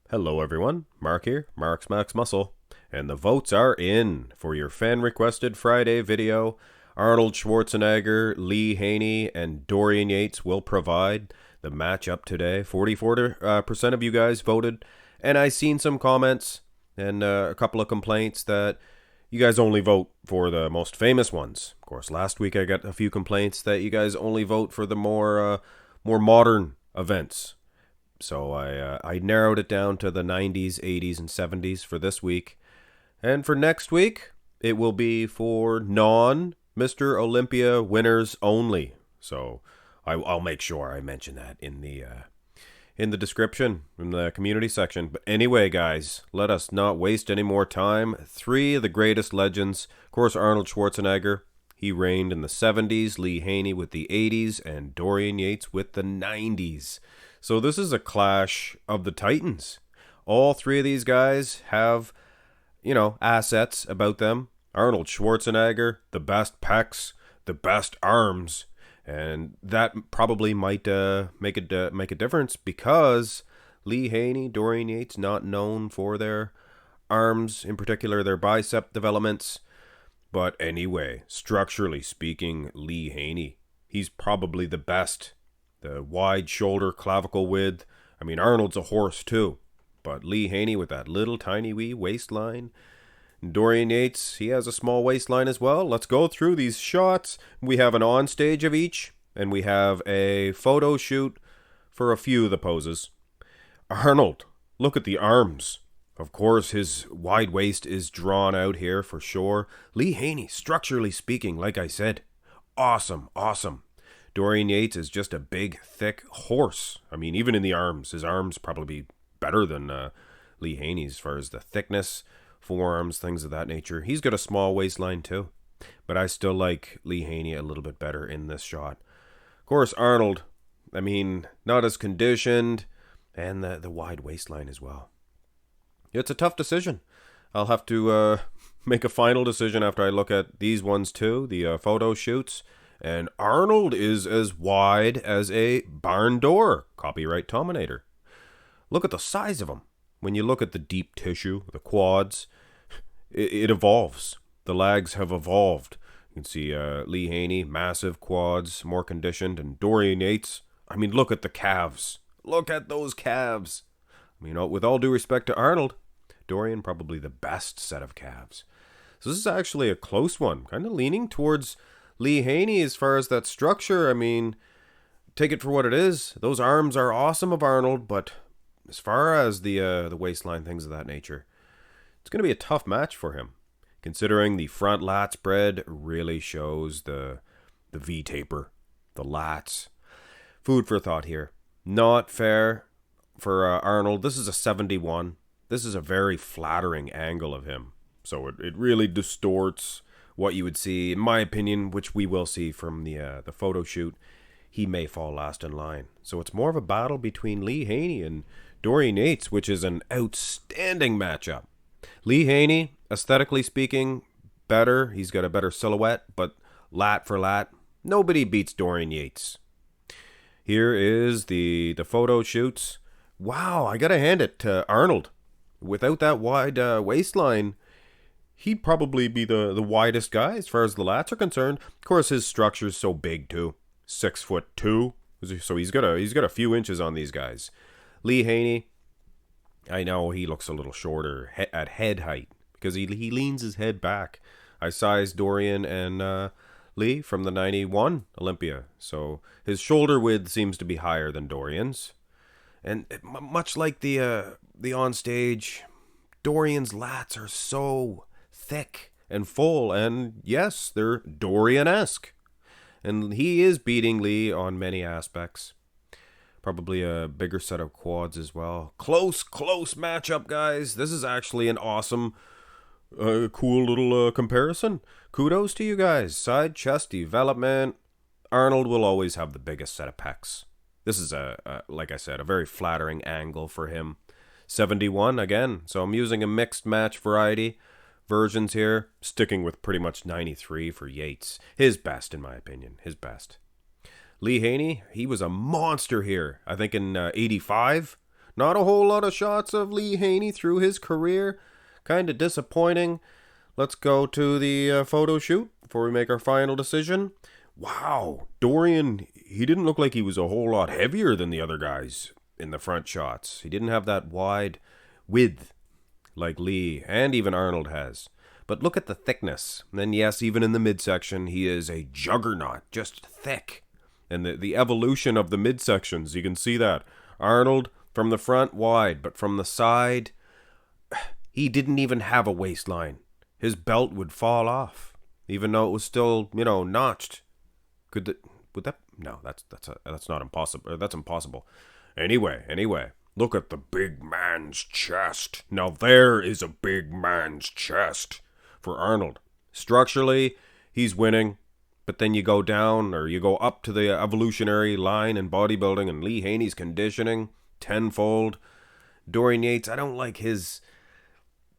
Hello everyone, Mark here, Mark's Max Muscle, and the votes are in for your fan-requested Friday video. Arnold Schwarzenegger, Lee Haney, and Dorian Yates will provide the matchup today. 44% of you guys voted, and I seen some comments and a couple of complaints that you guys only vote for the most famous ones. Of course, last week I got a few complaints that you guys only vote for the more modern events. So I narrowed it down to the 90s, 80s, and 70s for this week. And for next week, it will be for non-Mr. Olympia winners only. So I'll make sure I mention that in the description, in the community section. But anyway, guys, let us not waste any more time. Three of the greatest legends. Of course, Arnold Schwarzenegger. He reigned in the 70s, Lee Haney with the 80s, and Dorian Yates with the 90s. So this is a clash of the titans. All three of these guys have, assets about them. Arnold Schwarzenegger, the best pecs, the best arms, and that probably might make a difference because Lee Haney, Dorian Yates, not known for their arms, in particular their bicep developments. But anyway, structurally speaking, Lee Haney, he's probably the best. The wide shoulder clavicle width. I mean, Arnold's a horse too. But Lee Haney with that little tiny wee waistline. Dorian Yates, he has a small waistline as well. Let's go through these shots. We have an on stage of each. And we have a photo shoot for a few of the poses. Arnold, look at the arms. Of course, his wide waist is drawn out here for sure. Lee Haney, structurally speaking, like I said, awesome. Dorian Yates is just a big, thick horse. I mean, even in the arms, his arms probably better than Lee Haney's as far as the thickness, forearms, things of that nature. He's got a small waistline too, but I still like Lee Haney a little bit better in this shot. Of course, Arnold, I mean, not as conditioned, and the wide waistline as well. It's a tough decision. I'll have to make a final decision after I look at these ones too, the photo shoots. And Arnold is as wide as a barn door. Copyright Tominator. Look at the size of him. When you look at the deep tissue, the quads, it evolves. The legs have evolved. You can see Lee Haney, massive quads, more conditioned. And Dorian Yates, I mean, look at the calves. Look at those calves. I mean, with all due respect to Arnold, Dorian probably the best set of calves. So this is actually a close one. Kind of leaning towards Lee Haney as far as that structure. I mean, take it for what it is. Those arms are awesome of Arnold, but as far as the waistline, things of that nature, it's going to be a tough match for him, considering the front lat spread really shows the V-taper, the lats. Food for thought here. Not fair for Arnold. This is a 71. This is a very flattering angle of him. So it really distorts what you would see, in my opinion, which we will see from the photo shoot. He may fall last in line. So it's more of a battle between Lee Haney and Dorian Yates, which is an outstanding matchup. Lee Haney, aesthetically speaking, better. He's got a better silhouette, but lat for lat, nobody beats Dorian Yates. Here is the photo shoots. Wow, I gotta hand it to Arnold. Without that wide waistline, he'd probably be the widest guy as far as the lats are concerned. Of course, his structure's so big too. 6'2", so he's got a few inches on these guys. Lee Haney, I know he looks a little shorter at head height because he leans his head back. I sized Dorian and Lee from the 91 Olympia, so his shoulder width seems to be higher than Dorian's. And much like the on stage, Dorian's lats are so thick and full, and yes, they're Dorian-esque. And he is beating Lee on many aspects. Probably a bigger set of quads as well. Close matchup, guys. This is actually an awesome, cool little comparison. Kudos to you guys. Side chest development. Arnold will always have the biggest set of pecs. This is, like I said, a very flattering angle for him. 71 again. So I'm using a mixed match variety versions here, sticking with pretty much 93 for Yates. His best, in my opinion. His best. Lee Haney, he was a monster here. I think in 85. Not a whole lot of shots of Lee Haney through his career. Kind of disappointing. Let's go to the photo shoot before we make our final decision. Wow, Dorian, he didn't look like he was a whole lot heavier than the other guys in the front shots. He didn't have that wide width like Lee and even Arnold has. But look at the thickness. And then yes, even in the midsection, he is a juggernaut, just thick. And the evolution of the midsections, you can see that. Arnold from the front wide, but from the side, he didn't even have a waistline. His belt would fall off, even though it was still, notched. Would that? No, that's not impossible. That's impossible. Anyway, look at the big man's chest. Now there is a big man's chest for Arnold. Structurally, he's winning, but then you go down or you go up to the evolutionary line in bodybuilding, and Lee Haney's conditioning tenfold. Dorian Yates, I don't like his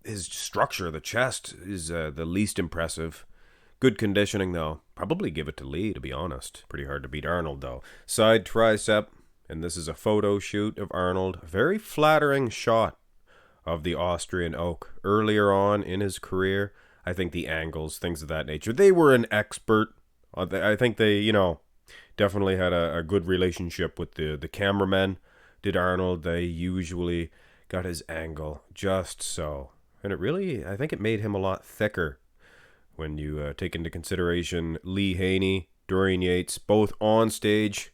structure. The chest is the least impressive. Good conditioning, though. Probably give it to Lee, to be honest. Pretty hard to beat Arnold, though. Side tricep, and this is a photo shoot of Arnold. A very flattering shot of the Austrian oak. Earlier on in his career, I think the angles, things of that nature, they were an expert. I think they, definitely had a good relationship with the cameramen. Did Arnold, they usually got his angle just so. And it really, I think it made him a lot thicker when you take into consideration Lee Haney, Dorian Yates, both on stage.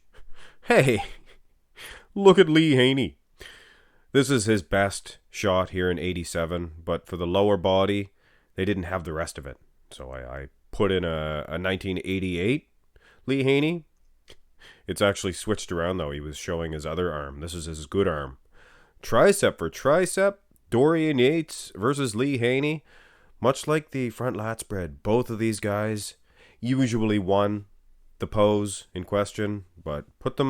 Hey, look at Lee Haney. This is his best shot here in 87, but for the lower body, they didn't have the rest of it. So I put in a 1988 Lee Haney. It's actually switched around, though. He was showing his other arm. This is his good arm. Tricep for tricep, Dorian Yates versus Lee Haney. Much like the front lat spread, both of these guys usually won the pose in question, but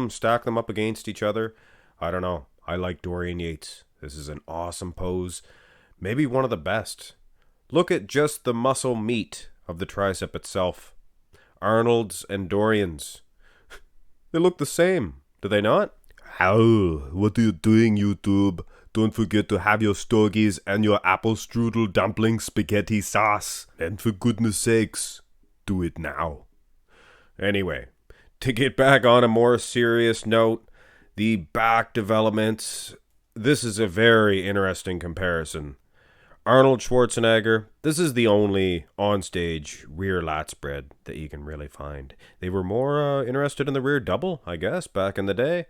stack them up against each other. I don't know. I like Dorian Yates. This is an awesome pose. Maybe one of the best. Look at just the muscle meat of the tricep itself. Arnold's and Dorian's. They look the same, do they not? How? What are you doing, YouTube? Don't forget to have your stogies and your apple strudel dumpling spaghetti sauce. And for goodness sakes, do it now. Anyway, to get back on a more serious note, the back developments. This is a very interesting comparison. Arnold Schwarzenegger, this is the only onstage rear lat spread that you can really find. They were more interested in the rear double, I guess, back in the day.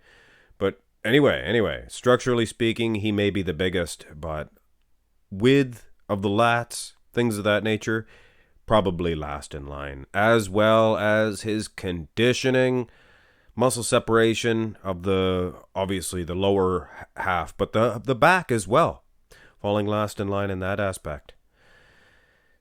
But anyway, structurally speaking, he may be the biggest, but width of the lats, things of that nature, probably last in line. As well as his conditioning, muscle separation of obviously the lower half, but the back as well. Falling last in line in that aspect.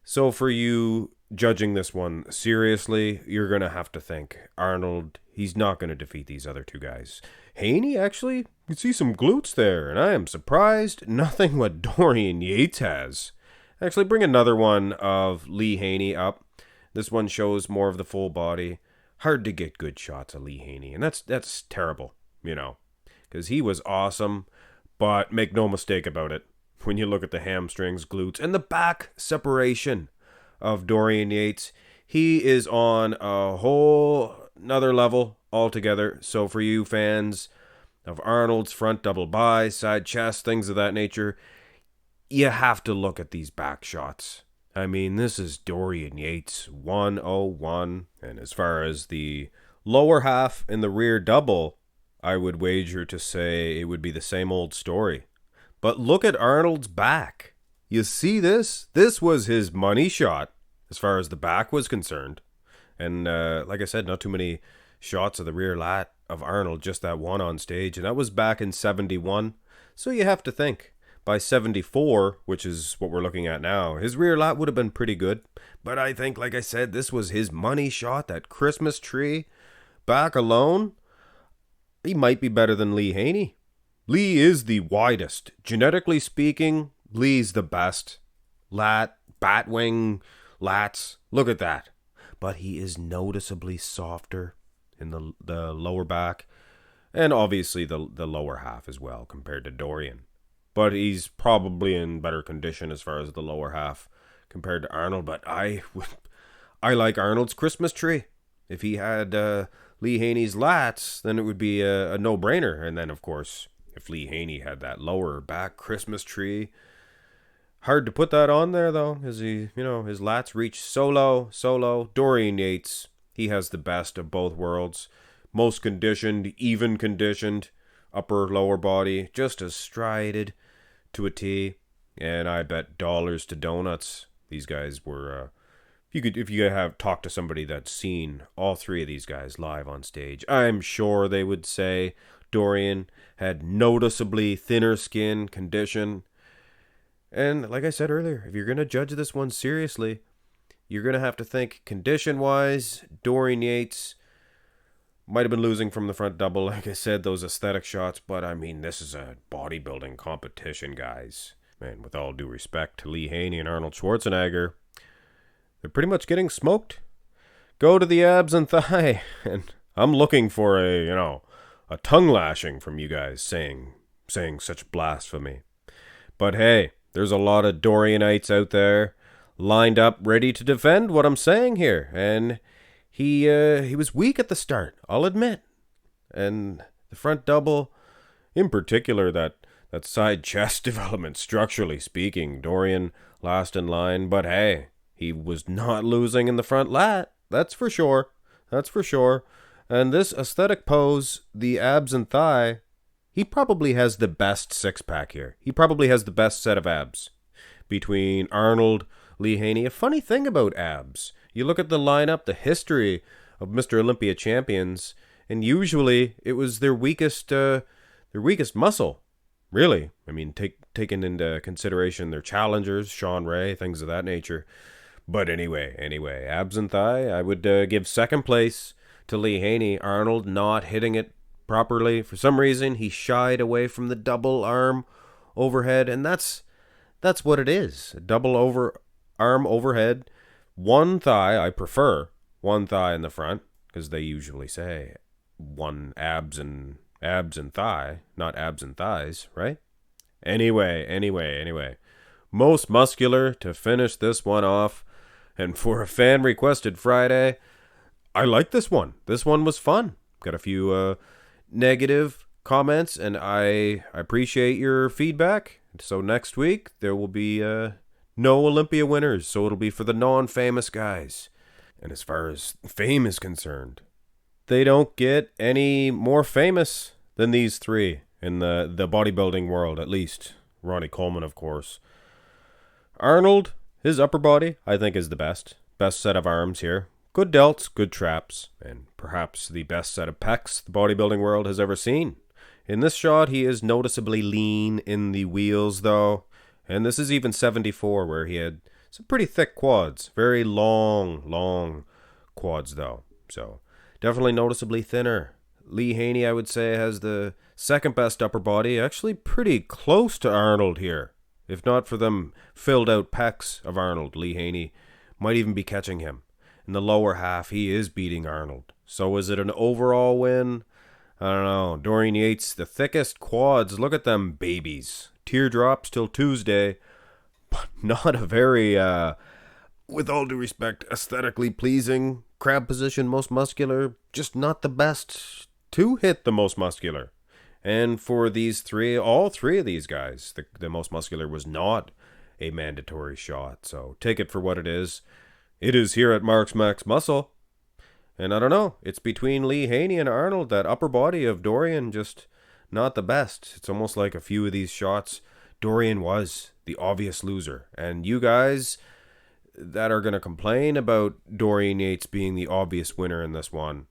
So for you judging this one seriously, you're going to have to think Arnold, he's not going to defeat these other two guys. Haney, actually, you can see some glutes there, and I am surprised nothing what Dorian Yates has. Actually, bring another one of Lee Haney up. This one shows more of the full body. Hard to get good shots of Lee Haney, and that's terrible, because he was awesome, but make no mistake about it. When you look at the hamstrings, glutes, and the back separation of Dorian Yates, he is on a whole another level altogether. So for you fans of Arnold's front double bi, side chest, things of that nature, you have to look at these back shots. I mean, this is Dorian Yates 101. And as far as the lower half and the rear double, I would wager to say it would be the same old story. But look at Arnold's back. You see this? This was his money shot as far as the back was concerned. And like I said, not too many shots of the rear lat of Arnold, just that one on stage. And that was back in 71. So you have to think, by 74, which is what we're looking at now, his rear lat would have been pretty good. But I think, like I said, this was his money shot, that Christmas tree. Back alone, he might be better than Lee Haney. Lee is the widest. Genetically speaking, Lee's the best. Lat, batwing, lats, look at that. But he is noticeably softer in the lower back. And obviously the lower half as well compared to Dorian. But he's probably in better condition as far as the lower half compared to Arnold. But I like Arnold's Christmas tree. If he had Lee Haney's lats, then it would be a no-brainer. And then, of course, if Lee Haney had that lower back Christmas tree, hard to put that on there, though, because his lats reach so low. Dorian Yates, he has the best of both worlds. Most conditioned, even conditioned, upper, lower body, just as strided to a T. And I bet dollars to donuts these guys were... If you have talked to somebody that's seen all three of these guys live on stage, I'm sure they would say Dorian had noticeably thinner skin condition. And like I said earlier, if you're going to judge this one seriously, you're going to have to think condition-wise, Dorian Yates might have been losing from the front double. Like I said, those aesthetic shots, but I mean, this is a bodybuilding competition, guys. Man, with all due respect to Lee Haney and Arnold Schwarzenegger, they're pretty much getting smoked. Go to the abs and thigh. And I'm looking for a tongue lashing from you guys saying such blasphemy. But hey, there's a lot of Dorianites out there lined up ready to defend what I'm saying here. And he was weak at the start, I'll admit. And the front double, in particular, that side chest development, structurally speaking, Dorian last in line. But hey, he was not losing in the front lat. That's for sure. And this aesthetic pose, the abs and thigh, he probably has the best six-pack here. He probably has the best set of abs between Arnold, Lee Haney. A funny thing about abs, you look at the lineup, the history of Mr. Olympia champions, and usually it was their weakest muscle. Really. I mean, taking into consideration their challengers, Sean Ray, things of that nature. But anyway, abs and thigh, I would give second place to Lee Haney. Arnold not hitting it properly. For some reason, he shied away from the double arm overhead, and that's what it is. A double arm overhead. One thigh, I prefer one thigh in the front, because they usually say one abs and thigh, not abs and thighs, right? Anyway. Most muscular to finish this one off. And for a fan-requested Friday, I like this one. This one was fun. Got a few negative comments, and I appreciate your feedback. So next week, there will be no Olympia winners, so it'll be for the non-famous guys. And as far as fame is concerned, they don't get any more famous than these three in the bodybuilding world, at least. Ronnie Coleman, of course. Arnold, his upper body, I think, is the best. Best set of arms here. Good delts, good traps, and perhaps the best set of pecs the bodybuilding world has ever seen. In this shot, he is noticeably lean in the wheels, though. And this is even 74, where he had some pretty thick quads. Very long quads, though. So, definitely noticeably thinner. Lee Haney, I would say, has the second best upper body. Actually pretty close to Arnold here. If not for them filled out pecs of Arnold, Lee Haney might even be catching him. In the lower half, he is beating Arnold. So is it an overall win? I don't know. Dorian Yates, the thickest quads. Look at them babies. Teardrops till Tuesday. But not a very, with all due respect, aesthetically pleasing. Crab position, most muscular. Just not the best to hit the most muscular. And for these three, all three of these guys, the most muscular was not a mandatory shot. So take it for what it is. It is here at Mark's Max Muscle. And I don't know, it's between Lee Haney and Arnold. That upper body of Dorian, just not the best. It's almost like a few of these shots, Dorian was the obvious loser. And you guys that are going to complain about Dorian Yates being the obvious winner in this one,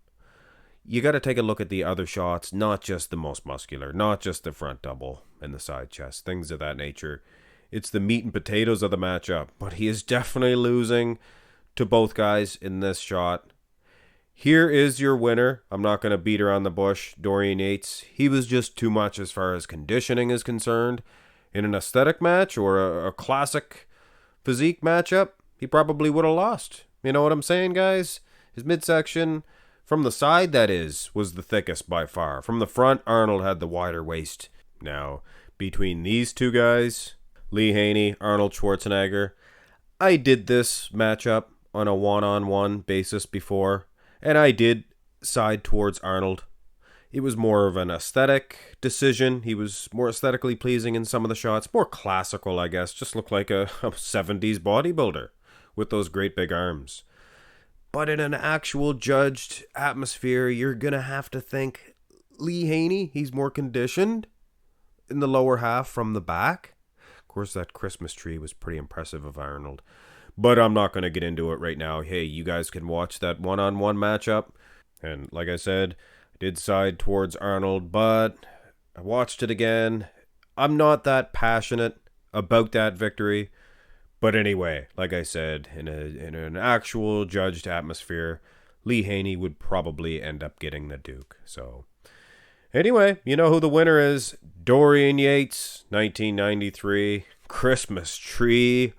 you got to take a look at the other shots, not just the most muscular, not just the front double and the side chest, things of that nature. It's the meat and potatoes of the matchup. But he is definitely losing to both guys in this shot. Here is your winner. I'm not going to beat around the bush. Dorian Yates, he was just too much as far as conditioning is concerned. In an aesthetic match or a classic physique matchup, he probably would have lost. You know what I'm saying, guys? His midsection, From the side, that is, was the thickest by far. From the front, Arnold had the wider waist. Now, between these two guys, Lee Haney, Arnold Schwarzenegger, I did this matchup on a one-on-one basis before, and I did side towards Arnold. It was more of an aesthetic decision. He was more aesthetically pleasing in some of the shots. More classical, I guess. Just looked like a 70s bodybuilder with those great big arms. But in an actual judged atmosphere, you're going to have to think Lee Haney, he's more conditioned in the lower half from the back. Of course, that Christmas tree was pretty impressive of Arnold. But I'm not going to get into it right now. Hey, you guys can watch that one-on-one matchup. And like I said, I did side towards Arnold, but I watched it again. I'm not that passionate about that victory. But anyway, like I said, in an actual judged atmosphere, Lee Haney would probably end up getting the Duke. So anyway, you know who the winner is. Dorian Yates, 1993, Christmas tree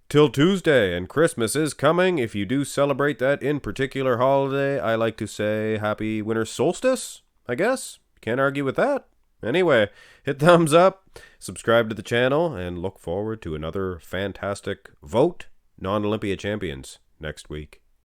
till Tuesday. And Christmas is coming. If you do celebrate that in particular holiday, I like to say happy winter solstice, I guess. Can't argue with that. Anyway, hit thumbs up, subscribe to the channel, and look forward to another fantastic Vote Non-Olympia Champions next week.